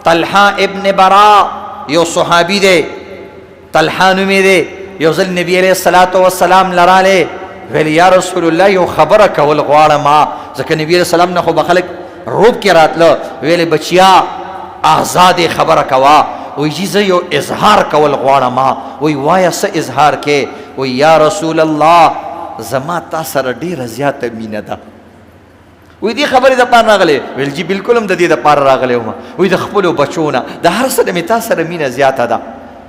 طلحہ ابن برا یو صحابی دے، طلحہ نومی دے. یو ځل نبی علیہ الصلوۃ والسلام لراله ویل یا رسول الله یو خبره کول غواړم ځکه نبی علیہ السلام نه خو بخلک روب کې راتله. ویل بچیا آزاد خبره کوا. وی جی زه یو اظهار کول غواړم. وی وایا څه اظهار کې؟ وی یا رسول الله زما تا سره ډیره زیاته مینه ده. وی دی خبرې د پاره راغلی؟ ویل جی بالکل هم د دې د پاره راغلی وم. وی د خپلو بچو نه د هر څه نه مې تا سره مینه زیاته ده.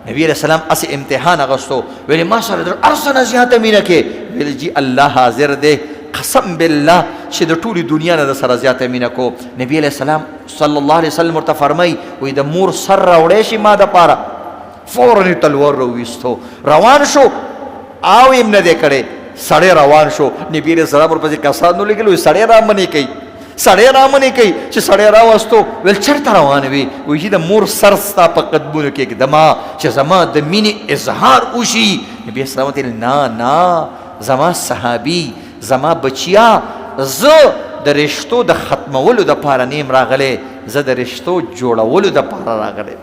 نبی علیہ السلام اسی امتحان اغستو. ویل ما سره در هر څه نه زیاته مینه کې؟ ویل جی الله حاضر دی قسم بالله چې د ټولي دنیا نه د سره زیاته مینه کو. نبی علیہ السلام صلی الله علیه وسلم ورته فرمای وی د مور سر راوړې شي ما د پاره. فورا تلوار راويستو روان شو او يم نه دې کړي. سړی روان شو. نبی علیہ السلام ورپسې کسانو لګلو سړی را منې کوي، سړی را منې کوي. چې سړی راوستو ویل چرته روان وي؟ وی چې د مور سر ستا په قدمونو کې ږدما چې زما د مینې اظهار وشي. نبی اسلام ورته نه نه زما صحابي زما بچیا زه د رشتو د ختمولو د پاره نیم راغلی، زه د رشتو جوړولو د پاره راغلی،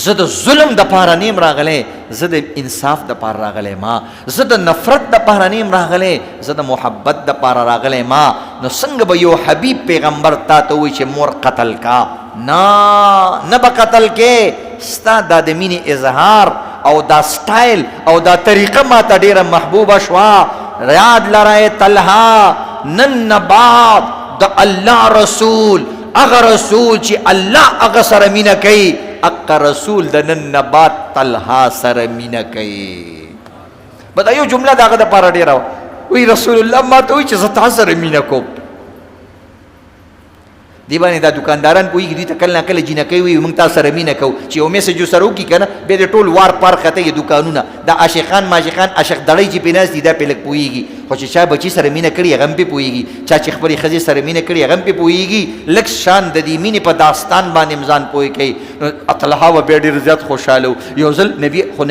زه د ظلم د پاره نیم راغلی، زه د انصاف د پاره راغلی ما، زه د نفرت د پاره نیم راغلی، زه د محبت د پاره راغلی ما. نو څنګه به یو حبیب پیغمبر تا ته وایي چې مور قتل کا؟ نه به قتل کې. ستا دا د مینې اظهار او دا سټایل او دا طریقه ما ته ډیره محبوبه شوه. یاد لرئ طلحه نن بعد د الله رسول هغه رسول چې الله هغه سره مینه کوي، اقا رسول د نن بعد طلحه سره مینه کوي. بدا یو جمله داغه د پاره ډیره وی رسول الله ما ته وی چې زه تاسو سره مینه کوم. دی باندې دا دکانداران پوهېږي دوی ته کله نه کله جینکۍ وي موږ تاسو سره مینه کوو. چې یو میسج ورسره وکړي که نه بیا د ټول وار پار خطوي دوکانونه. دا عاشقان ماشقان عاشق دړی چې پې ناست دي دا پې لږ پوهېږي، خو چې چا بچي سره مینه کړي هغه هم پې پوهېږي، چا چې خپلې ښځې سره مینه کړي هغه هم پې پوهېږي. لږ شان د دې مینې په داستان باندې هم ځان پوه کوي. نو طلحه به بیا ډېر زیات خوشحاله و. یو ځل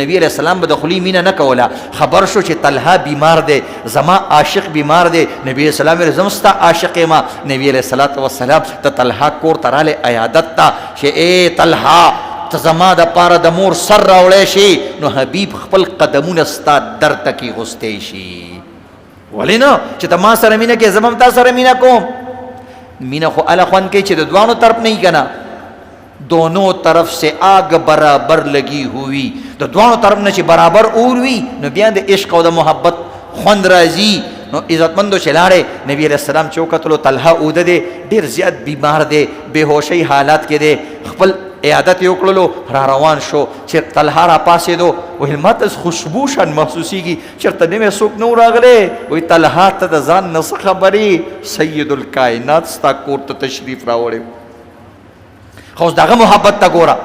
نبي علیه السلام به د خولې مینه نه کوله. خبر شو چې طلحه بیمار دی، زما عاشق بیمار دی. نبي علیه السلام ویل زه ستا عاشق یم. نبي علیه الصلاة والسلام ته طلحه کور ته رالی عیادت ته چې ای طلحه ته زما د پاره د مور سر راوړی شي. نو حبیب خپل قدمونه ستا در ته کېغوستی شي. ولې نه چې ته ما سره مینه کوې زه به هم تا سره مینه کوم. مینه خو هله خوند کوي چې د دوانو طرف نه وي که نه. دونوں طرف سے آگ برابر لگی ہوئی. د دوانو طرف نه چې برابر اور وي نو بیا د عشق او د محبت خوند راځي. نو عزتمندو چې لاړې نبی علیہ السلام چې وکتلو طلحه اوده دی ډېر زیات بیمار دی، بېهوشۍ حالات کې دی. خپل عیادت یې وکړلو را روان شو. چې طلحه را پاسېدو ویل ما ته خوشبو شان محسوسېږي چېرته نوی څوک نه و راغلی. وایي طلحه ته د ځان نه څه خبرې سید الکائنات ستا کور ته تشریف راوړی. خو اوس دغه محبت ته ګوره.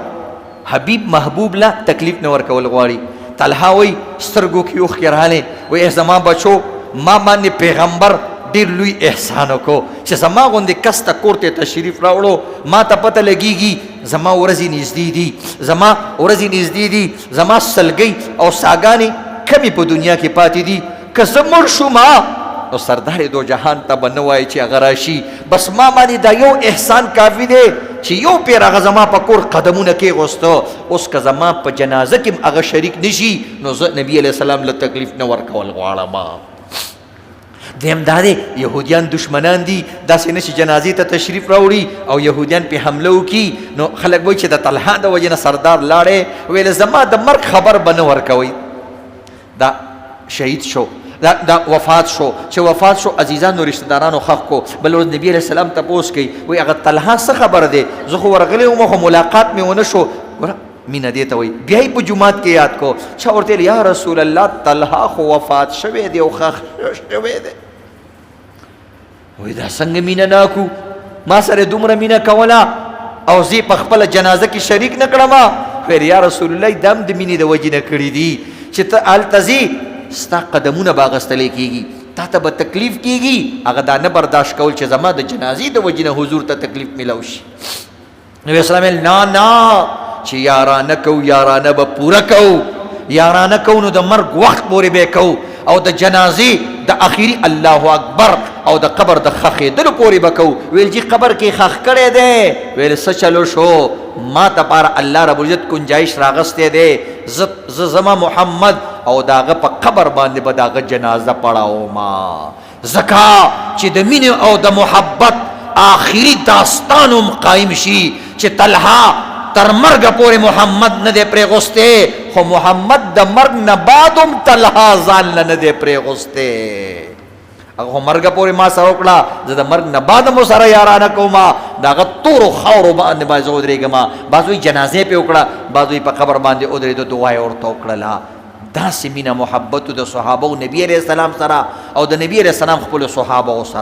حبیب محبوب له تکلیف نه ورکول غواړي. طلحه وایي سترګو کې اوښکې راغلې. وایي زما بچو ما باندې پیغمبر ډېر لوی احسان وکړو چې زما غوندې کس ته کور ته تشریف راوړو. ما ته پته لګېږي زما ورځې نږدې دي، زما ورځې نږدې دي، زما سلګۍ او ساګانې کمې په دنیا کې پاتې دي. که زه مړ شوم نو سردار دو جهان ته به نه وایي چې هغه راشي. بس ما باندې دا یو احسان کافي دی چې یو پیر هغه زما په کور قدمونه کېغوسته. اوس که زما په جنازه کې هم هغه شریک نشي نو زه نبي علیه السلام له تکلیف نه ورکول غواړم. دیم دا دی یهودیان دشمنان دي، داسې نه چې جنازې ته تشریف راوړي او یهودیان پې حمله وکړي. نو خلک وایي چې د طلحه د وجې نه سردار لاړی. ویل زما د مرګ خبر به نه ورکوئ. دا شهید شو، دا وفات شو. چې وفات شو عزیزانو رشتہ دارانو خښ کو. بل ورځ نبي علیه السلام تپوس کوي وایي هغه طلحه څه خبر دی؟ زه خو ورغلی وم خو ملاقات مې ونه شو. ګوره مینه دې ته وایي. بیا یې په جومات کې یاد کو. چا ورته ویل یا رسول الله طلحه خو وفات شوی دی او ښخ شوی دی. وی دا څنګه مینه ناکو؟ ما سره دومره مینه کوله او زه په خپله جنازه کې شریک نه کړم. ویل یا رسول الله دا هم د مینې د وجې نه کړي دي چې ته هلته ځې ستا قدمونه به اخیستلی کېږي، تا ته به تکلیف کېږي. هغه دا نه برداشت کول چې زما د جنازې د وجې نه حضور ته تکلیف میلاو شي. نبي اسلام ویل نه نه چې یارانه کوو یارانه به پوره کوو. یارانه کوو نو د مرګ وخت پورې به کوو او د جنازې د اخیری الله اکبر او د قبر د خخېدلو پورې به کوو. ویل جی قبر کې خخ کړی دی. ویل څه چلو شو؟ ما ته پاره الله رب العزت گنجایش راغستی دی. زه زما محمد او داغه په قبر باندې به داغه جنازه پړاوما. ځکه چې د مینې او د محبت آخري داستان هم قایم شي چې طلحه تر مرګ پورې محمد نه دی پرېغوستی، خو محمد د مرګ نه بعد هم طلحه ځان له نه دی پرېغوستی. هغه مرګ پورې ما سره وکړه، زه د مرګ نه بعد مو سره یارانه کومه. د هغه تورو خاورو باندې به زه ودرېږم. بعض وایي جنازې پې وکړه، بعض وایي په قبر باندې ودرېدو، دعا یې ورته وکړله. داسې مینه محبت د صحابو نبي علیه السلام سره او د نبي علیه السلام خپلو صحابو سره.